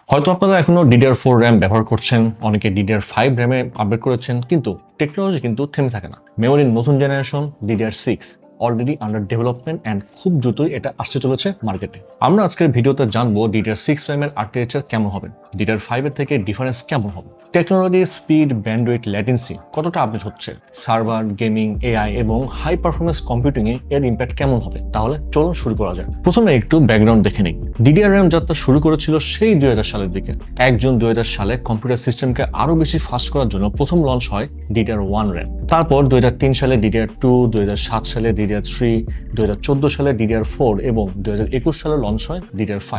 হয়তো আপনারা এখনো DDR4 র্যাম ব্যবহার করছেন, অনেকে DDR5 র্যামে আপডেট করেছেন, কিন্তু টেকনোলজি কিন্তু থেমে থাকে না। মেমোরির নতুন generation DDR6 already under development and খুব দ্রুতই এটা আসতে চলেছে মার্কেটে। আমরা আজকের ভিডিওতে জানবো DDR6 র্যামের আর্কিটেকচার কেমন হবে, DDR5 এর থেকে ডিফারেন্স কেমন হবে, টেকনোলজি, স্পিড, ব্যান্ডউইথ, ল্যাটেন্সি কতটা আপডেট হচ্ছে, সার্ভার, গেমিং, এআই এবং হাই পারফরমেন্স কম্পিউটিংয়ে এর ইম্প্যাক্ট কেমন হবে। তাহলে চলুন শুরু করা যাক। প্রথমে একটু ব্যাকগ্রাউন্ড দেখে নিই। DDR র্যাম যাত্রা শুরু করেছিল সেই 2000 সালের দিকে। 1 জুন 2000 সালে কম্পিউটার সিস্টেমকে আরো বেশি ফাস্ট করার জন্য প্রথম লঞ্চ হয় DDR1 র্যাম। তারপর 2003 সালে DDR2, 2007 সালে DDR3, 2014 সালে DDR4 এবং 2021 সালে লঞ্চ হয় DDR5।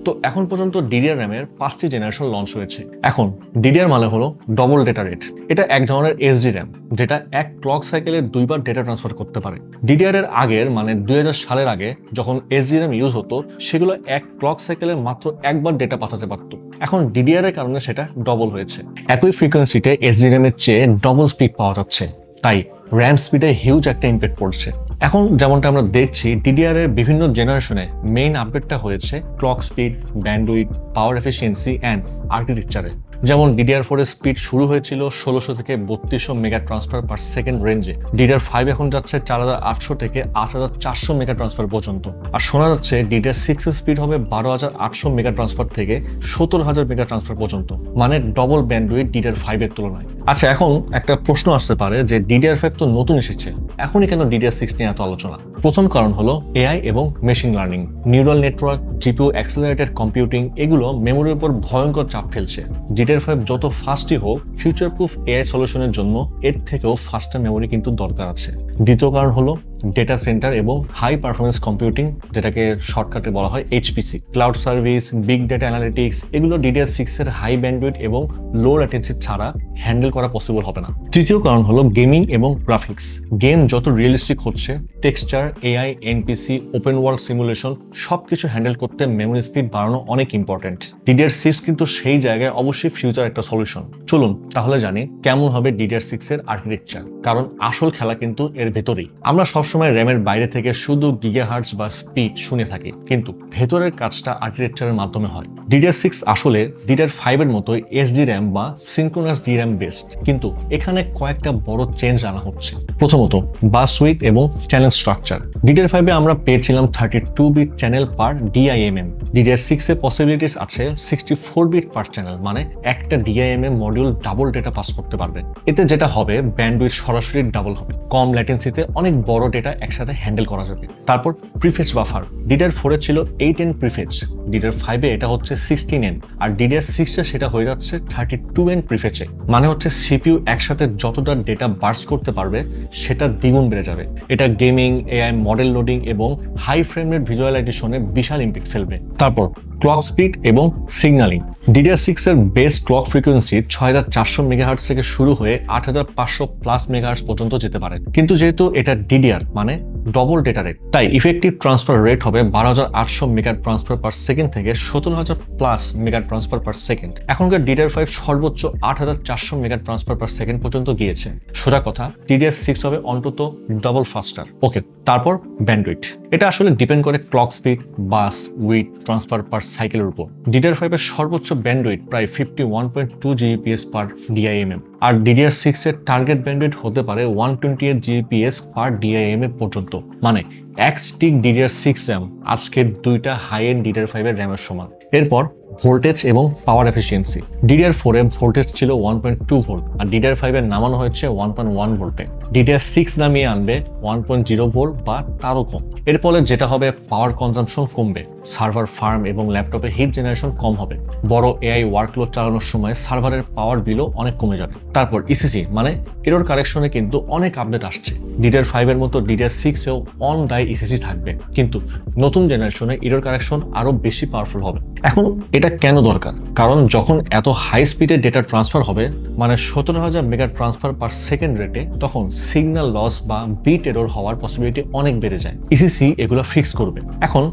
তো এখন পর্যন্ত DDR র্যামের 5টি জেনারেশন লঞ্চ হয়েছে। এখন DDR মানে হলো ডবল ডেটা রেট। এটা এক ধরনের SD র্যাম যেটা এক ক্লক সাইকেলে 2বার ডেটা ট্রান্সফার করতে পারে। DDR এর আগের মানে 2000 সালের আগে যখন SD র্যাম ইউজ হতো, সেগুলো এক ক্লক সাইকেলে মাত্র একবার ডেটা পাঠাতে পারত। এখন DDR এর কারণে সেটা ডবল হয়েছে। একই ফ্রিকোয়েন্সিতে SD র্যামের চেয়ে ডবল স্পিড পাওয়া যাচ্ছে, তাই র্যাম স্পিডে হিউজ একটা ইম্প্যাক্ট পড়ছে। এখন যেমনটা আমরা দেখছি, DDR এর বিভিন্ন জেনারেশনে মেইন আপডেটটা হয়েছে clock speed, bandwidth, power efficiency and আর্কিটেকচারে। যেমন DDR4 এর স্পিড শুরু হয়েছিল 1600 থেকে 3200 মেগা ট্রান্সফার পার সেকেন্ড রেঞ্জে। DDR5 এখন যাচ্ছে 4800 থেকে 8400 মেগা ট্রান্সফার পর্যন্ত। আর শোনা যাচ্ছে DDR6 এর স্পিড হবে 12800 মেগা ট্রান্সফার থেকে 17000 মেগা ট্রান্সফার পর্যন্ত, মানে ডবল ব্যান্ডউইথ DDR5 এর তুলনায়। আচ্ছা, এখন একটা প্রশ্ন আসতে পারে যে DDR5 তো নতুন এসেছে, এখনই কেন DDR6 নিয়ে এত আলোচনা? প্রথম কারণ হলো এআই এবং machine learning. Neural network, GPU accelerated computing এগুলো মেমোরির উপর ভয়ঙ্কর চাপ ফেলছে। DDR5 যত ফাস্টই হোক, ফিউচার প্রুফ এআই সলিউশনের জন্য এর থেকেও ফাস্টার মেমোরি কিন্তু দরকার আছে। দ্বিতীয় কারণ হলো ডেটা সেন্টার এবং হাই পারফরমেন্স কম্পিউটিং, যেটাকে শর্টকাটে বলা হয় HPC। Cloud service, big data analytics এগুলো DDR6 এর হাই ব্যান্ডউইথ এবং লো ল্যাটেন্সি ছাড়া হ্যান্ডেল করা পসিবল হবে না। তৃতীয় কারণ হলো গেমিং এবং গ্রাফিক্স। গেম যত রিয়েলিস্টিক হচ্ছে, texture, AI, NPC, open world simulation সবকিছু হ্যান্ডেল করতে মেমোরি স্পিড বাড়ানো অনেক ইম্পর্টেন্ট। DDR6 কিন্তু সেই জায়গায় অবশ্যই ফিউচার একটা সলিউশন। চলুন তাহলে জানি কেমন হবে DDR6 এর আর্কিটেকচার, কারণ আসল খেলা কিন্তু এর ভেতরেই। আমরা সবসময় র্যামের বাইরে থেকে শুধু গিগাহার্টজ বা স্পিড শুনে থাকি, কিন্তু ভেতরের কাজটা আর্কিটেকচারের মাধ্যমে হয়। DDR6 আসলে DDR5 এর মতোই SD র্যাম বা সিনক্রোনাস DRAM বেসড, কিন্তু এখানে কয়েকটা বড় চেঞ্জ আনা হচ্ছে। প্রথমত বাস উইডথ এবং চ্যানেল স্ট্রাকচার। DDR5 এ আমরা পেয়েছিলাম 32 বিট চ্যানেল পার DIMM। DDR6 এ পসিবিলিটিস আছে 64 বিট পার চ্যানেল, মানে একটা DIMM module double data pass করতে পারবে। এতে যেটা হবে, ব্যান্ডউইথ সরাসরি ডাবল হবে, কম ল্যাটেন্সিতে অনেক বড় ডেটা একসাথে হ্যান্ডেল করা যাবে। তারপর প্রিফেচ বাফার। DDR4 এ ছিল 8N প্রিফেচ, DDR5 এ এটা হচ্ছে 16N, আর DDR6 এ সেটা হয়ে যাচ্ছে 32N প্রিফেচে। মানে হচ্ছে CPU একসাথে যতটা ডেটা বার্স করতে পারবে সেটা দ্বিগুণ বেড়ে যাবে। এটা গেমিং, এআই, মডেল লোডিং এবং হাই ফ্রেম রেট ভিজুয়ালাইজেশনে বিশাল ইম্প্যাক্ট ফেলবে। তারপর ক্লক স্পিড এবং সিগন্যালিং। DDR6 এর বেস ক্লক ফ্রিকোয়েন্সি 6400 মেগাহার্টজ থেকে শুরু হয়ে 8500 প্লাস মেগাহার্টজ পর্যন্ত যেতে পারে। কিন্তু যেহেতু এটা DDR মানে ডবল ডেটা রেট, তাই ইফেক্টিভ ট্রান্সফার রেট হবে 12800 মেগা ট্রান্সফার পার সেকেন্ড থেকে 17000 plus mega transfer per second. এখনকার DDR5 সর্বোচ্চ 8400 মেগা ট্রান্সফার পার সেকেন্ড পর্যন্ত গিয়েছে। সোজা কথা, DDR6 হবে অন্তত ডবল ফাস্টার। ওকে, তারপর ব্যান্ডউইথ। এটা আসলে ডিপেন্ড করে clock speed, bus width, transfer per সাইকেলের উপর। DDR5 এর সর্বোচ্চ ব্যান্ডউইথ প্রায় 51.2 Gbps পার DIMM, আর DDR6 এর টার্গেট ব্যান্ডউইথ হতে পারে 128 Gbps পার DIMM পর্যন্ত। মানে এক স্টিক DDR6 র্যাম আজকের দুইটা হাই এন্ড DDR5 এর র্যামের সমান। এরপর ভোল্টেজ এবং পাওয়ার এফিসিয়েন্সি। DDR4 এ ভোল্টেজ ছিল 1.2 ভোল্ট, আর DDR5 এর নামানো হয়েছে 1.1 ভোল্টে। DDR6 নামিয়ে আনবে 1.0 ভোল্ট বা তারও কম। এর ফলে যেটা হবে, পাওয়ার কনজাম্পশন কমবে, সার্ভার ফার্ম এবং ল্যাপটপে হিট জেনারেশন কম হবে, বড় এআই ওয়ার্কলোড চালানোর সময় সার্ভারের পাওয়ার বিলও অনেক কমে যাবে। তারপর ECC মানে এরর কারেকশনে কিন্তু অনেক আপডেট আসছে। DDR5 এর মতো DDR6 এও অন দাই ECC থাকবে, কিন্তু নতুন জেনারেশনে এরর কারেকশন আরো বেশি পাওয়ারফুল হবে। এখন এটা কেন দরকার? কারণ যখন এত হাই স্পিডে ডেটা ট্রান্সফার হবে, মানে 17000 মেগা ট্রান্সফার পার সেকেন্ড রেটে, তখন সিগন্যাল লস বা বিট এরর হওয়ার পসিবিলিটি অনেক বেড়ে যায়। ECC এগুলো ফিক্স করবে। এখন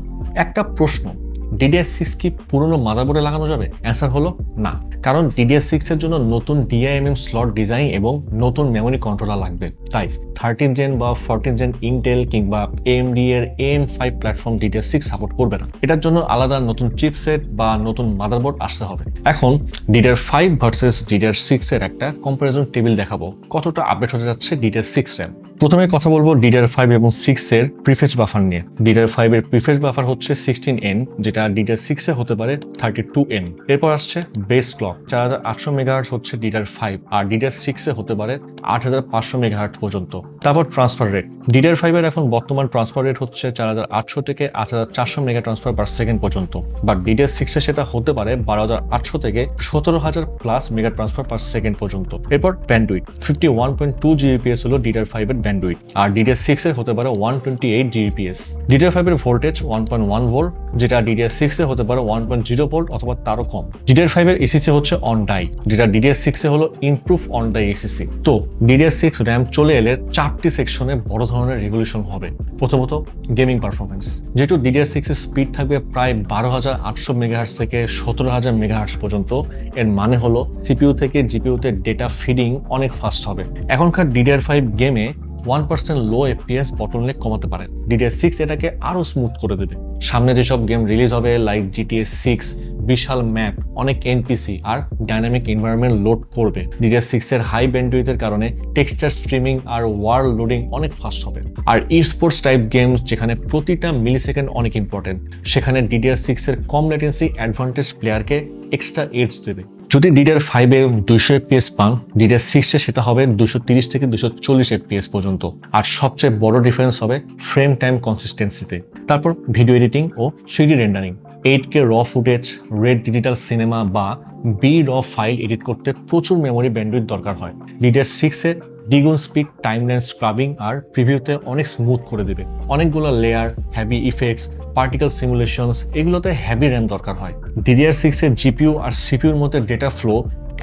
একটা প্রশ্ন, DDR6 কি পুরনো মাদারবোর্ডে লাগানো যাবে? অ্যান্সার হলো না, কারণ DDR6 এর জন্য নতুন DIMM স্লট ডিজাইন এবং নতুন মেমোরি কন্ট্রোলার লাগবে। তাই 13 জেন বা 14 জেন ইন্টেল কিংবা AMD এর AM5 প্ল্যাটফর্ম DDR6 সাপোর্ট করবে না। এটার জন্য আলাদা নতুন চিপসেট বা নতুন মাদারবোর্ড আসতে হবে। এখন DDR5 ভার্সেস DDR6 এর একটা কম্পারিজন টেবিল দেখাবো কতটা আপডেট হতে যাচ্ছে DDR6 RAM। প্রথমে কথা বলবো DDR5 এবং 6 এর প্রিফেচ বাফার নিয়ে। DDR5 এর প্রিফেচ বাফার হচ্ছে 16N, যেটা DDR6 এ হতে পারে 32N। এরপর আসছে বেস ক্লক 4800 মেগাহার্টজ হচ্ছে DDR5, আর DDR6 এ হতে পারে 8500 মেগাহার্টজ পর্যন্ত। তারপর ট্রান্সফার রেট, DDR5 এর এখন বর্তমান ট্রান্সফার রেট হচ্ছে 4800 থেকে 8400 মেগা ট্রান্সফার পার সেকেন্ড পর্যন্ত, বাট DDR6 এ সেটা হতে পারে 12800 থেকে 17000 plus mega transfer per second পর্যন্ত। এরপর ব্যান্ডউইথ 51.2 Gbps হলো DDR5 এর ব্যান্ডউইথ, আর DDR6 এর হতে পারে 128 Gbps। DDR5 এর ভোল্টেজ 1.1 ভোল্ট, যেটা DDR6 এ হতে পারে 1.0 ভোল্ট অথবা তারও কম। DDR5 এর ACC হচ্ছে অন ডাই, যেটা DDR6 এ হলো ইমপ্রুভ অন ডাই ACC। তো DDR6 RAM চলে এলে 4টি সেকশনে বড় ধরনের রেভলিউশন হবে। প্রথমত গেমিং পারফরমেন্স, যেহেতু DDR6 এর স্পিড থাকবে প্রায় 12800 মেগাহার্টজ থেকে 17000 মেগাহার্টজ পর্যন্ত, এর মানে হলো CPU থেকে GPU তে ডেটা ফিডিং অনেক ফাস্ট হবে। এখনকার DDR5 গেমে 1% লো FPS বটলনেক কমাতে পারে, DDR6 এটাকে আরো স্মুথ করে দেবে। সামনে যেসব গেম রিলিজ হবে লাইক GTA 6, বিশাল ম্যাপ, অনেক NPC আর ডাইনামিক এনভায়রনমেন্ট লোড করবে। DDR6 এর হাই ব্যান্ডউইথের কারণে টেক্সচার স্ট্রিমিং আর ওয়ার্ল্ড লোডিং অনেক ফাস্ট হবে। আর স্পোর্টস টাইপ গেমস যেখানে প্রতিটা মিলিসেকেন্ড অনেক ইম্পর্টেন্ট, সেখানে DDR6 এর কম লেটেন্সি অ্যাডভান্টেজ প্লেয়ারকে এক্সট্রা এজ দেবে। যদি DDR5 এ 200 FPS পান, DDR6 এ সেটা হবে 230 থেকে 240 FPS পর্যন্ত। আর সবচেয়ে বড় ডিফারেন্স হবে ফ্রেম টাইম কনসিস্টেন্সিতে। তারপর ভিডিও এডিটিং ও 3D রেন্ডারিং, 8K র ফুটেজ, রেড ডিজিটাল সিনেমা বা B-RAW ফাইল এডিট করতে প্রচুর মেমোরি ব্যান্ডউইথ দরকার হয়। DDR6 এ দ্বিগুণ স্পিড, টাইমলাইন স্ক্রাবিং আর প্রিভিউতে অনেক স্মুথ করে দেবে। অনেকগুলো লেয়ার, হেভি ইফেক্টস, পার্টিকেল সিমুলেশনস, এগুলোতে হেভি র্যাম দরকার হয়। DDR6 এর GPU আর CPU এর মধ্যে ডেটা ফ্লো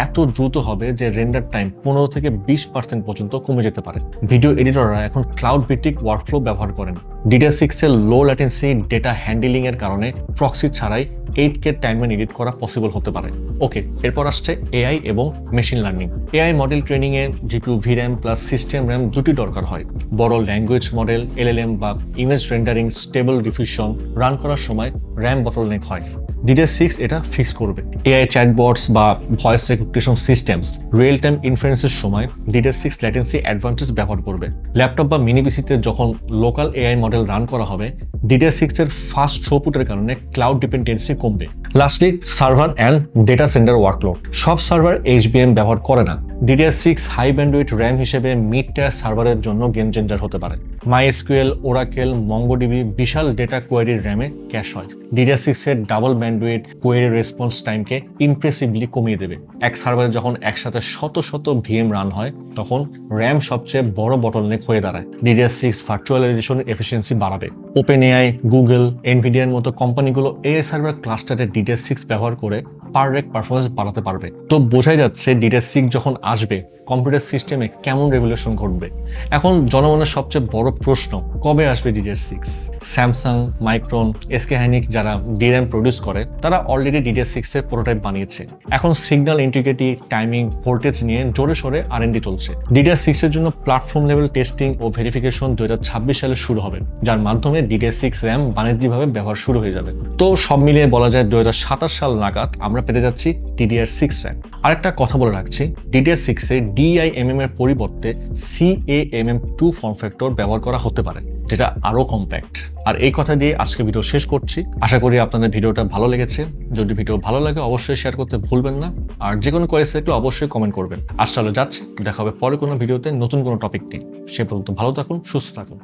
এত দ্রুত হবে যে রেন্ডার টাইম 15 থেকে 20% পর্যন্ত কমে যেতে পারে। ভিডিও এডিটররা এখন ক্লাউড ভিত্তিক ওয়ার্কফ্লো ব্যবহার করেন। DDR6 এর লো ল্যাটেন্সি ডেটা হ্যান্ডেলিং এর কারণে প্রক্সি ছাড়াই 8K টাইমলাইন এডিট করা পসিবল হতে পারে। ওকে, এরপর আসছে AI এবং machine learning. AI model training এ GPU VRAM plus system RAM দুটি দরকার হয়। বড় ল্যাঙ্গুয়েজ মডেল LLM বা image rendering stable diffusion run করার সময় RAM বটলনেক হয়। DDR6 এটা ফিক্স করবে। AI চ্যাটবটস বা voice recognition systems real time ইনফারেন্সের সময় DDR6 ল্যাটেন্সি অ্যাডভান্টেজ ব্যবহার করবে। ল্যাপটপ বা মিনি পিসিতে যখন লোকাল AI মডেল রান করা হবে, DDR6 এর ফাস্ট থ্রুপুটের কারণে ক্লাউড ডিপেন্ডেন্সি কমবে। Lastly server and data centre workload, সব সার্ভার HBM ব্যবহার করে না। DDR6 হাই ব্যান্ডউইথ RAM হিসেবে মিড টায়ার সার্ভারের জন্য গেম চেঞ্জার হতে পারে। MySQL, Oracle, MongoDB বিশাল ডেটা কোয়েরির RAM এ ক্যাশ হয়। DDR6 এর ডাবল ব্যান্ডউইথ কোয়েরি রেসপন্স টাইমকে ইমপ্রেসিভলি কমিয়ে দেবে। এক সার্ভারে যখন একসাথে শত শত VM রান হয়, তখন RAM সবচেয়ে বড় বটলনেক হয়ে দাঁড়ায়। DDR6 ভার্চুয়ালাইজেশনের এফিসিয়েন্সি বাড়াবে। OpenAI, Google, Nvidia এর মতো কোম্পানিগুলো AI সার্ভার ক্লাস্টারে DDR6 ব্যবহার করে পার রেক পারফরমেন্স বাড়াতে পারবে। তো বোঝাই যাচ্ছে DDR6 যখন আসবে, কম্পিউটার সিস্টেমে কেমন রেভলিউশন ঘটবে। এখন জনগণের সবচেয়ে বড় প্রশ্ন, কবে আসবে DDR6? Samsung, micron, SK Hynix যারা DRAM প্রডিউস করে, তারা অলরেডি DDR6 এর প্রোটোটাইপ বানিয়েছে। এখন সিগন্যাল ইন্টিগ্রিটি, টাইমিং, ভোল্টেজ নিয়ে জোরে সোরে R&D চলছে। DDR6 এর জন্য প্ল্যাটফর্ম লেভেল টেস্টিং ও ভেরিফিকেশন 2026 সালে শুরু হবে, যার মাধ্যমে DDR6 RAM বাণিজ্যিকভাবে ব্যবহার শুরু হয়ে যাবে। তো সব মিলিয়ে বলা যায় 2027 সাল নাগাদ আমরা পেতে যাচ্ছি DDR6 RAM। আরেকটা কথা বলে রাখছি, DDR6 এ DIMM এর পরিবর্তে CAMM2 ফর্ম ফ্যাক্টর ব্যবহার করা হতে পারে, যেটা আরো কম্প্যাক্ট। আর এই কথা দিয়ে আজকে ভিডিও শেষ করছি। আশা করি আপনাদের ভিডিওটা ভালো লেগেছে। যদি ভিডিও ভালো লাগে অবশ্যই শেয়ার করতে ভুলবেন না, আর যে কোনো কোয়েশ্চেন থাকলে অবশ্যই কমেন্ট করবেন। আজ তাহলে যাচ্ছি, দেখা হবে পরে কোনো ভিডিওতে নতুন কোনো টপিক নিয়ে। সে পর্যন্ত ভালো থাকুন, সুস্থ থাকুন।